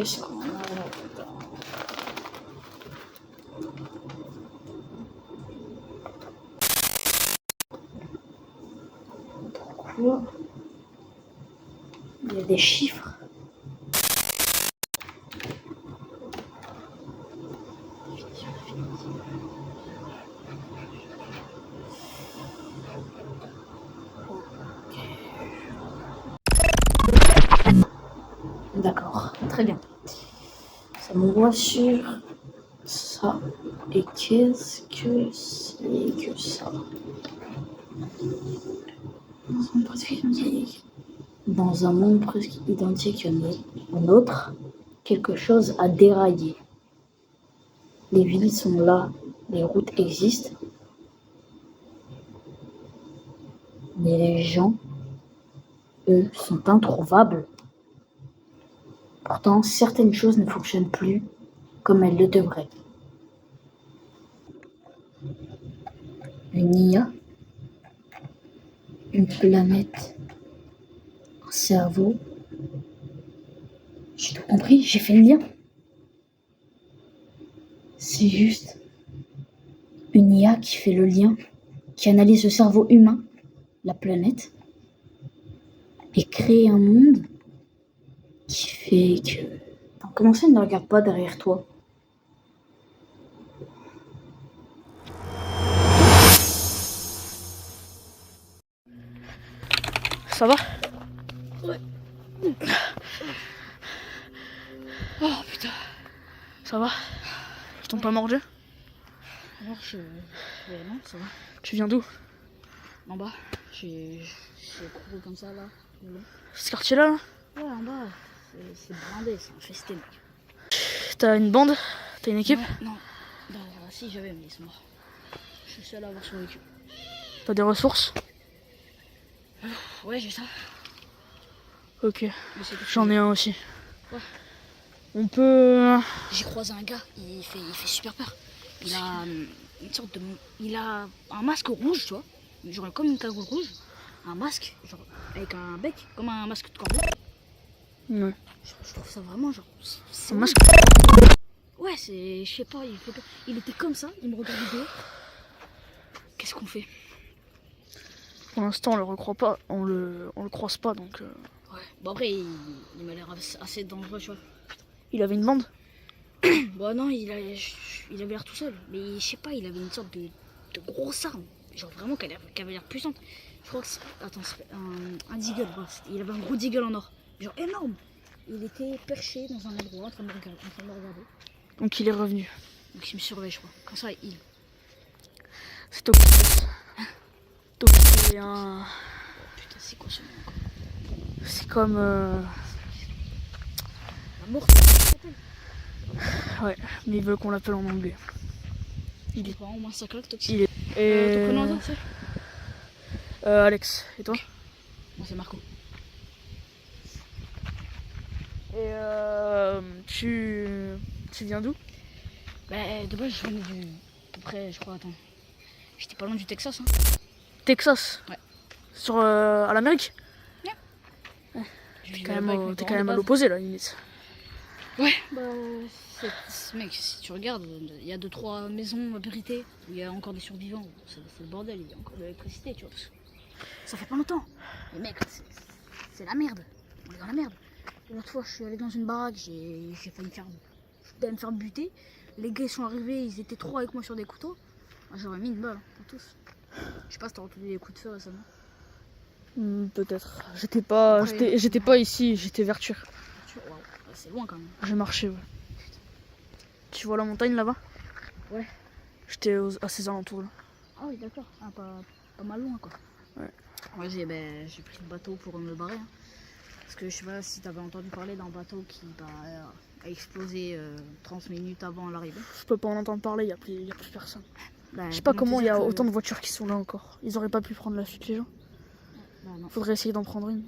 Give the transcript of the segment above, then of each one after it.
Qu'est-ce qu'on a là-dedans? Pourquoi il y a des chiffres? D'accord, très bien. Ça m'envoie sur ça. Et qu'est-ce que c'est que ça? Dans un monde presque identique au nôtre, quelque chose a déraillé. Les villes sont là, les routes existent, mais les gens, eux, sont introuvables. Pourtant, certaines choses ne fonctionnent plus comme elles le devraient. Une IA, une planète, un cerveau. J'ai tout compris, j'ai fait le lien. C'est juste une IA qui fait le lien, qui analyse le cerveau humain, la planète, et crée un monde qui fait que... Comment ça, ne regarde pas derrière toi? Ça va? Ouais. Oh putain. Ça va? Ils t'ont pas mordu? Alors non, ça va. Tu viens d'où? En bas, j'ai couru comme ça là. Ce quartier-là, là? Ouais, en bas, c'est blindé, c'est infesté, mec. T'as une bande? T'as une équipe? Non. Bah, si j'avais, mais ils sont morts. Je suis seul à avoir survécu. T'as des ressources? Ouais, j'ai ça. Ok, Mais c'est tout. j'en ai un aussi. Ouais. On peut... J'ai croisé un gars, il fait super peur. Il a une sorte de... Il a un masque rouge, tu vois. Genre comme une cagoule rouge. Un masque, genre avec un bec, comme un masque de corbeau. Ouais. Je trouve ça vraiment genre... C'est un masque? Ouais, c'est... Je sais pas, il était comme ça, il me regardait de haut. Qu'est-ce qu'on fait? Pour l'instant, on le recroise pas, on le croise pas, donc... Ouais. Bon après, il m'a l'air assez dangereux, tu vois. Il avait une bande? Bon non, il avait l'air tout seul. Mais je sais pas, il avait une sorte de grosse arme. Genre vraiment qui avait l'air puissante. Je crois que c'est... Attends, c'est un deagle. Il avait un gros deagle en or. Genre énorme. Il était perché dans un endroit en train de me regarder. Donc il est revenu. Donc il me surveille, je crois. Comme ça, il... C'est Toki. Toki, c'est un... Oh, putain, c'est quoi ce nom encore? C'est comme... La mort, Ouais, mais il veut qu'on l'appelle en anglais. il est pas au moins ça claque, Toxic. Il est... Et... Ton prénom, c'est Alex, et toi? Moi, c'est Marco. Et tu viens d'où? Bah, de base, je venais du... À peu près, je crois, attends. J'étais pas loin du Texas, hein. Texas? Ouais. Sur... à l'Amérique? Ouais. T'es quand même à l'opposé, là, limite. Ouais, bah... Mec, si tu regardes, il y a 2-3 maisons abritées où il y a encore des survivants. C'est le bordel, il y a encore de l'électricité, tu vois. Parce que ça fait pas longtemps. Mais mec, c'est la merde. On est dans la merde. L'autre fois, je suis allé dans une baraque, j'ai failli me faire buter. Les gars, ils sont arrivés, ils étaient 3 avec moi sur des couteaux. J'aurais mis une balle, pour tous. Je sais pas si t'as entendu des coups de feu récemment. Peut-être. J'étais pas ici, j'étais Verture. Wow, c'est loin quand même. J'ai marché, ouais. Tu vois la montagne là-bas? Ouais. J'étais à ces alentours là. Ah oui, d'accord. Ah, pas mal loin quoi. Ouais. Ouais, j'ai pris le bateau pour me barrer. Hein. Parce que je sais pas si t'avais entendu parler d'un bateau qui a explosé 30 minutes avant l'arrivée. Je peux pas en entendre parler, y a plus personne. Bah, Je sais pas comment il y a autant de voitures qui sont là encore. Ils auraient pas pu prendre la fuite les gens. Bah, non. Faudrait essayer d'en prendre une.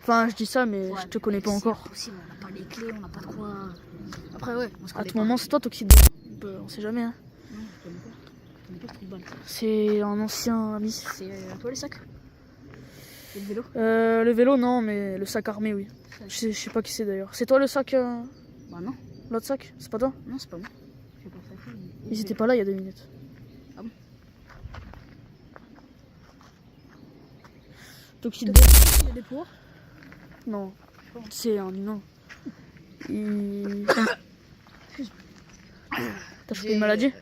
Enfin, je dis ça, mais ouais, je te connais pas encore. Possible, on n'a pas les clés, on n'a pas de quoi. Après, ouais, on se À connaît tout pas. moment, c'est toi Toxide. On sait jamais. Hein. Non, je connais pas. Je connais pas le trou de balle. C'est un ancien ami. C'est toi les sacs? Et le vélo? Le vélo, non, mais le sac armé, oui. Je sais pas qui c'est d'ailleurs. C'est toi le sac Bah Bah non, L'autre sac, c'est pas toi? non, c'est pas moi. J'ai pas fait. Ils étaient pas là il y a 2 minutes. Ah bon? Donc il Il a des pouvoirs? Non, c'est un humain. Il... T'as chopé une maladie?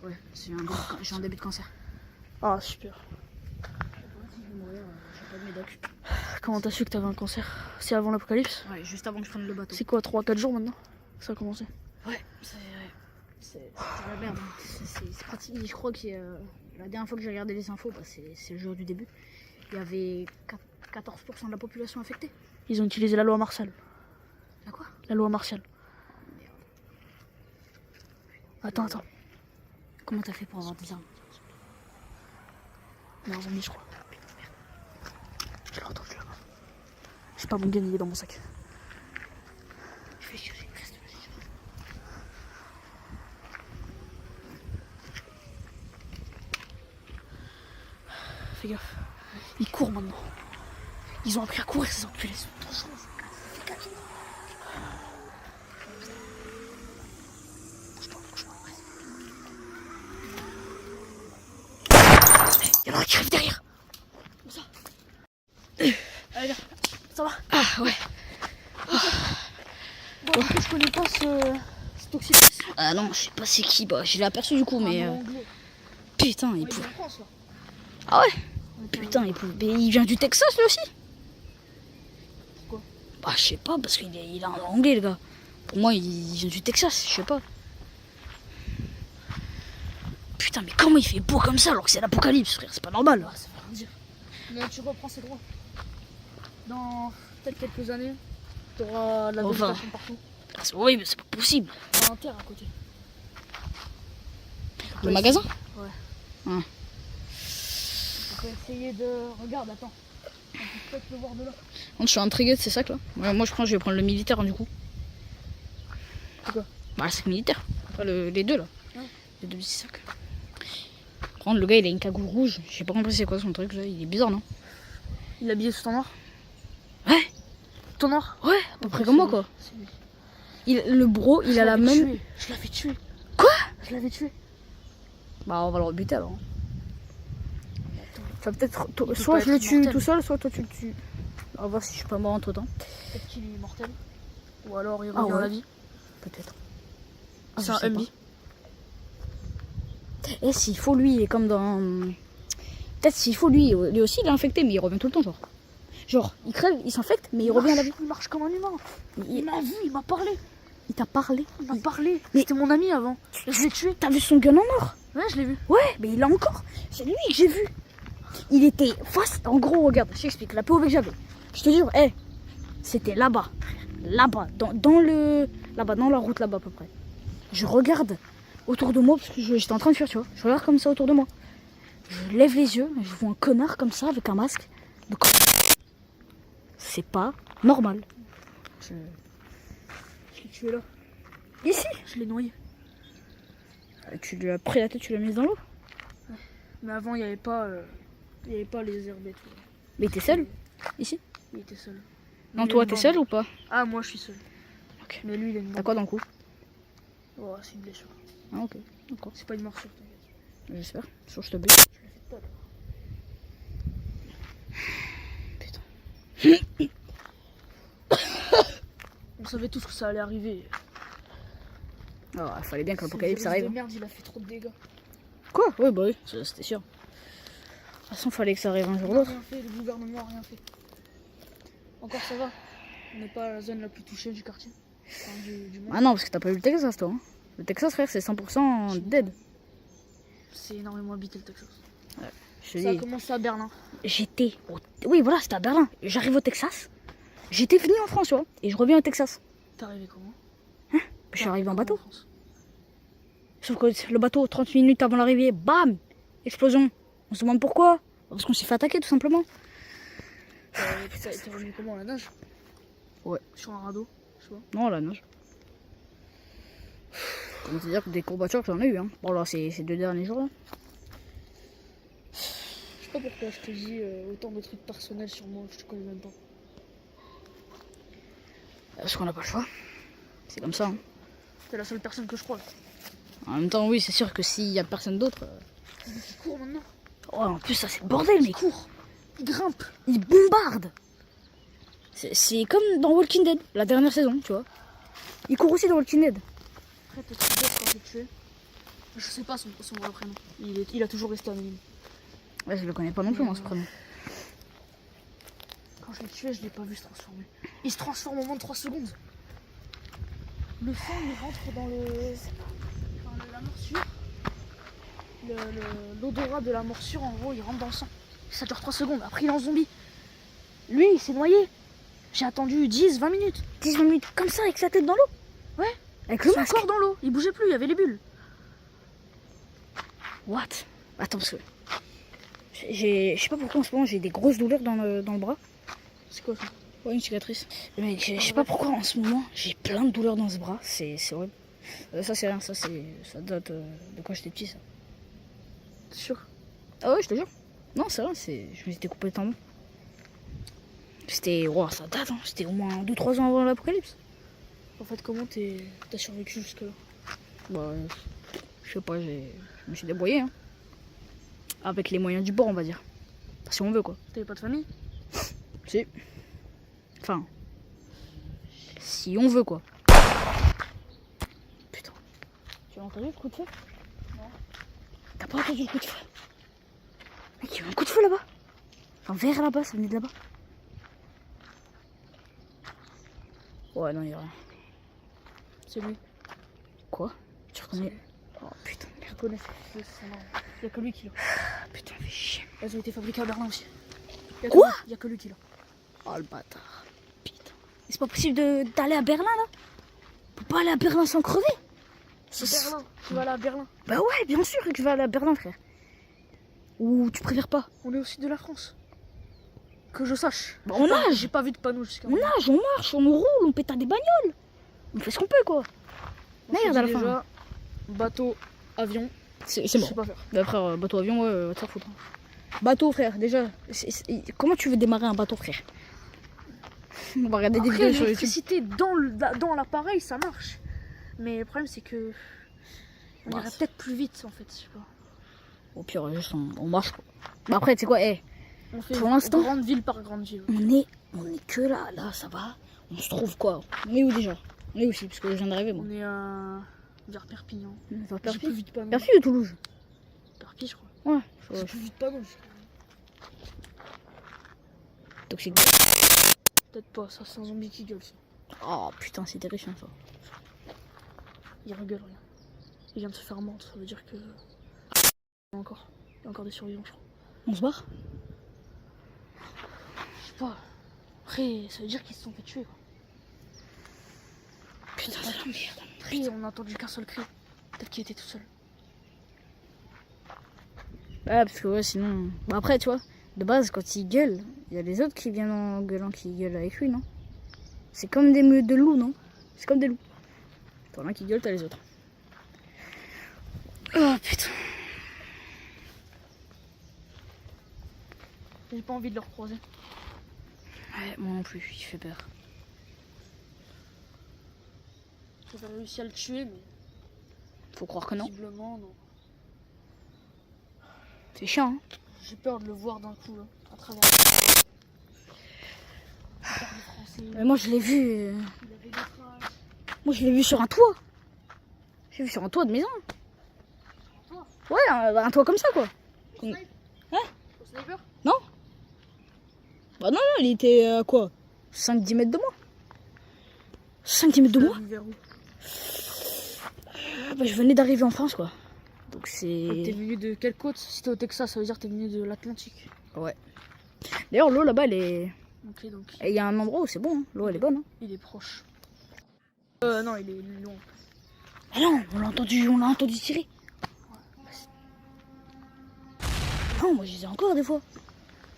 Ouais, j'ai un début de cancer. Ah super. Si je vais mourir, j'ai pas de médoc. Comment t'as su que t'avais un cancer? C'est avant l'apocalypse? Ouais, juste avant que je prenne le bateau. C'est quoi, 3-4 jours maintenant? Ça a commencé? Ouais, c'est la merde. C'est pratique. Je crois que la dernière fois que j'ai regardé les infos, bah, c'est le jour du début. Il y avait 14% de la population affectée. Ils ont utilisé la loi martiale. La quoi? La loi martiale. Attends. Comment t'as fait pour avoir des armes? Il y a un zombie, je crois. Je l'ai entendu là-bas. J'ai pas mon gun, il est dans mon sac. Je vais chercher une reste. Fais gaffe. Ils courent maintenant. Ils ont appris à courir, ces enculés. Il y en a un qui arrive derrière. Comme ça. Allez, viens. Ça va? Ah ouais. Bon, je connais pas ce toxicus. Ah non, je sais pas c'est qui. Bah, je l'ai aperçu du coup, mais. Putain, il pouvait. Ah ouais? Putain, il pouvait. Mais il vient du Texas lui aussi? Pourquoi? Bah, je sais pas, parce qu'il est en anglais, le gars. Pour moi, il vient du Texas, je sais pas. Putain, mais comment il fait beau comme ça alors que c'est l'apocalypse, frère? C'est pas normal. Ah, ça veut rien dire. Mais tu reprends ses droits. Dans peut-être quelques années, t'auras de la Enfin. végétation partout. Ah, c'est horrible, c'est pas possible. T'as un terre à côté. Le magasin? Ouais. Ah. On peut essayer de... Regarde, attends. On peut peut-être le voir de là. Je suis intrigué de ces sacs là. Ouais, moi je vais prendre le militaire du coup. C'est quoi? Bah le sac militaire. Enfin, les deux là. Ouais. Les deux petits sacs. Prendre le gars il a une cagoule rouge. J'ai pas compris c'est quoi son truc là. Il est bizarre non? Il est habillé tout en noir? Ouais. Tout en noir? Ouais, à peu près comme moi quoi. C'est lui. Le bro il a la même. Tué. Je l'avais tué. Quoi? Je l'avais tué. Bah on va le rebuter alors. Ça peut-être... Soit Soit je je le le tue tue tout seul, soit toi tu le tues. On va voir si je suis pas mort entre temps. Peut-être qu'il est mortel. Ou alors il Ah revient à ouais. la vie. Peut-être. C'est je un sais MB. Et s'il faut lui il est comme dans. Peut-être s'il faut lui aussi il est infecté mais il revient tout le temps genre. Genre il crève, il s'infecte mais il revient à la vie. Il marche comme un humain. Il Il m'a vu, il m'a parlé. t'a parlé. Il m'a parlé. Mais- C'était mon ami avant. Je l'ai tué. T'as vu son gun en or? Ouais, je l'ai vu. Ouais, mais il l'a encore. C'est lui que j'ai vu. Il était face. En gros, regarde, je t'explique. La POV que j'avais. Je te jure, c'était là-bas. Là-bas. Là-bas, dans la route là-bas à peu près. Je regarde autour de moi parce que j'étais en train de fuir, tu vois. Je regarde comme ça autour de moi. Je lève les yeux, je vois un connard comme ça avec un masque. Donc, c'est pas normal. Je l'ai tué là. Ici. Je l'ai noyé. Tu lui as pris la tête, tu l'as mise dans l'eau. Mais avant, il n'y avait pas les herbes et tout. Mais t'es seul ici? Il était seul. Non, Il toi, est t'es mort. seul ou pas? Ah, moi, je suis seul. Ok. Mais lui, il est T'as mort. quoi dans le cou? Oh, c'est une blessure. Ah, ok. D'accord. C'est pas une morsure, t'inquiète. J'espère. Sinon, je te bute. Je l'ai fait tout à l'heure. Putain. On savait tous que ça allait arriver. Alors, il fallait bien que Ce l'apocalypse virus de arrive. merde, il a fait trop de dégâts. Quoi? Ouais, bah oui, c'était sûr. De toute façon, fallait que ça arrive un jour ou On n'a l'autre. rien fait, le gouvernement a rien fait. Encore ça va. On n'est pas la zone la plus touchée du quartier. Enfin, du monde. Ah non, parce que t'as pas vu le Texas, toi. Hein. Le Texas, frère, c'est 100% dead. C'est énormément habité le Texas. Je te Ça a dis, commencé à Berlin. j'étais. Oui, voilà, c'était à Berlin. J'arrive au Texas. J'étais venu en France, tu vois. Et je reviens au Texas. T'es arrivé comment? Je suis arrivé en Comment bateau. France Sauf que le bateau, 30 minutes avant l'arrivée, bam! Explosion. On se demande pourquoi. Parce qu'on s'est fait attaquer, tout simplement. T'es revenu comment, à la nage? Ouais. Sur un radeau, je sais pas. Non, la nage. Comment te dire que des courbatures, j'en ai eu. Hein. Bon, là, ces 2 derniers jours, là. Je sais pas pourquoi je te dis autant de trucs personnels sur moi que je te connais même pas. Parce qu'on n'a pas le choix. C'est comme ça. Hein. T'es la seule personne que je crois. En même temps, oui, c'est sûr que s'il y a personne d'autre. Il court maintenant. Oh, en plus, ça c'est le bordel, mais court. Il grimpe. il bombarde. C'est comme dans Walking Dead, la dernière saison, tu vois. Il court aussi dans Walking Dead. Après, petit boss quand je l'ai tué. Je sais pas son vrai prénom. Il a toujours resté anonyme. Ouais, je le connais pas non plus, moi, ce prénom. Quand je l'ai tué, je l'ai pas vu se transformer. Il se transforme au moins de 3 secondes. Le sang, il rentre dans la morsure. L'odorat de la morsure, en gros, il rentre dans le sang. Ça dure 3 secondes. Après, il est en zombie. Lui, il s'est noyé. J'ai attendu 10-20 minutes. 10-20 minutes comme ça, avec sa tête dans l'eau. Ouais. Avec le Son masque. corps dans l'eau. Il bougeait plus, il y avait les bulles. What? Attends, parce que. Je sais pas pourquoi en ce moment j'ai des grosses douleurs dans le bras. C'est quoi ça? Ouais, une cicatrice. Mais je sais pas pourquoi en ce moment j'ai plein de douleurs dans ce bras. C'est horrible. Ça, c'est rien. Ça date de quand j'étais petit, ça. T'es sûr? Ah ouais, je te jure. Non, c'est vrai. Je me suis coupé le tendon. C'était. Wow, ça date, hein. C'était au moins 2-3 ans avant l'apocalypse. En fait, comment t'as survécu jusque-là? Bah, je sais pas, je me suis débrouillé, hein. Avec les moyens du bord, on va dire. Si on veut, quoi. T'avais pas de famille? Si. Enfin. Si on veut, quoi. Putain. Tu as entendu le coup de feu? Non. T'as pas entendu le coup de feu? Mec, il y a eu un coup de feu là-bas. Enfin, vers là-bas, ça venait de là-bas. Ouais, non, il y a rien. C'est lui. Quoi? Tu reconnais? Oh putain, Je connais. Il y a que lui qui l'a. putain, fais chier. Elles ont été fabriquées à Berlin aussi. Quoi? Il y a que lui qui l'a. Oh le bâtard. Putain. C'est pas possible d'aller à Berlin là? On peut pas aller à Berlin sans crever? Berlin. Tu vas aller à Berlin. Bah ouais, bien sûr que je vais aller à Berlin, frère. Ou tu préfères pas? On est au sud de la France. Que je sache. Bah on nage. J'ai pas vu de panneau jusqu'à On nage, on marche, on roule, on pétale des bagnoles. On fait ce qu'on peut, quoi. Merde, à la fin. Déjà, bateau, avion, C'est je bon. sais pas faire. Bah frère, bateau avion, ouais, va te faire foutre. Bateau, frère, déjà. Comment tu veux démarrer un bateau, frère? On va regarder des Après, vidéos sur YouTube. l'électricité dans l'appareil, ça marche. Mais le problème, c'est que on Bah, irait peut-être plus vite, en fait. Je sais pas. Au pire, juste on marche, quoi. Bah après, tu sais quoi, On fait Pour l'instant- grande ville par grande ville. on est que là, ça va. On se trouve quoi? On est où déjà? On est où aussi? Parce que je viens d'arriver, moi. On est vers Perpignan. Vers J'ai plus Perpignan? vite panneau. Perpignan ou Toulouse? Perpignan, je crois. Ouais. J'ai plus vite panneau. Toxique. Peut-être pas, ça c'est un zombie qui gueule ça. Oh putain, c'est terrifiant ça. Il regueule rien. Il vient de se faire mordre, ça veut dire que. Il y a encore des survivants, je crois. On se barre? Je sais pas. Après, ça veut dire qu'ils se sont fait tuer quoi. Putain, c'est la merde. Après, on a entendu qu'un seul cri. Peut-être qu'il était tout seul. Ouais, parce que ouais, sinon. Bah après, tu vois, de base, quand il gueule, il y a les autres qui viennent en gueulant qui gueulent avec lui, non? C'est comme des meutes de loups, non? C'est comme des loups. T'en as qui gueulent, t'as les autres. Oh putain. J'ai pas envie de le recroiser. Ouais, moi non plus, il fait peur. J'avais réussi à le tuer, mais Faut croire que non. visiblement, non. C'est chiant, hein? J'ai peur de le voir d'un coup, là, à travers. J'ai peur du français. Mais moi, je l'ai vu. Il avait des traces. Moi, je l'ai vu sur un toit. J'ai vu sur un toit de maison. Toi, Ouais, un toit comme ça, quoi. au snipe Hein? Au sniper? Bah non, il était à quoi? 5-10 mètres de moi. 5-10 mètres de moi? Vers où? Bah, je venais d'arriver en France, quoi. Donc T'es c'est... venu de quelle côte? Si t'es au Texas, ça veut dire que t'es venu de l'Atlantique. Ouais. D'ailleurs, l'eau là-bas, elle est... Ok, donc Il y a un endroit où c'est bon, hein. L'eau, elle est bonne. Hein. il est proche. Non, il est loin. Ah non, on l'a entendu tirer. Non, moi, je les ai encore des fois.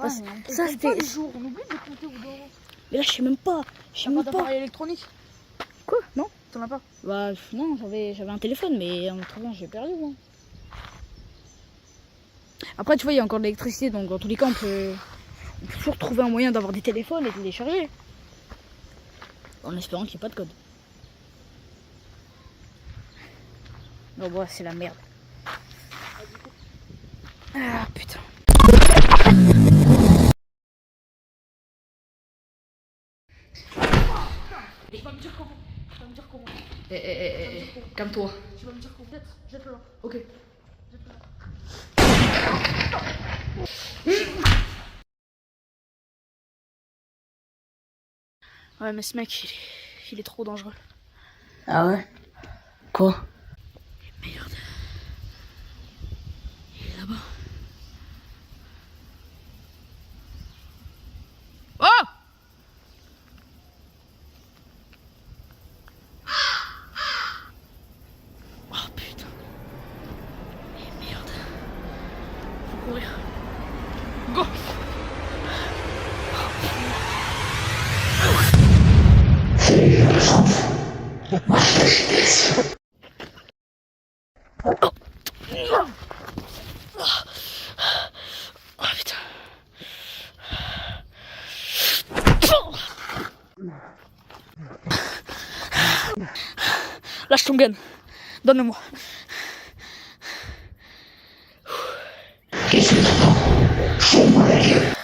Ouais, Ça, mais on ça, compte c'était- pas les jours, on oublie de compter au bout d'un moment. Mais là, je sais même pas. Je sais T'as même pas pas. d'appareil électronique? Quoi? Non? T'en as pas? Bah non, j'avais un téléphone, mais en attendant, j'ai perdu, moi. Après, tu vois, il y a encore de l'électricité, donc dans tous les cas, on peut toujours trouver un moyen d'avoir des téléphones et de les charger. En espérant qu'il n'y ait pas de code. Oh bah c'est la merde. Ah putain. Tu vas me dire comment. Tu vas me dire comment. Calme-toi. Tu vas me dire comment. Jette-le là. Ok. Jette-le là. Ouais, mais ce mec, il est trop dangereux. Ah ouais? Quoi? Merde. Il est là-bas. Oh! Oh putain. Et merde. Faut courir. Go! Oh putain. Lâche ton gun. Donne-le-moi. Qu'est-ce que t'entends? Fous-moi la gueule.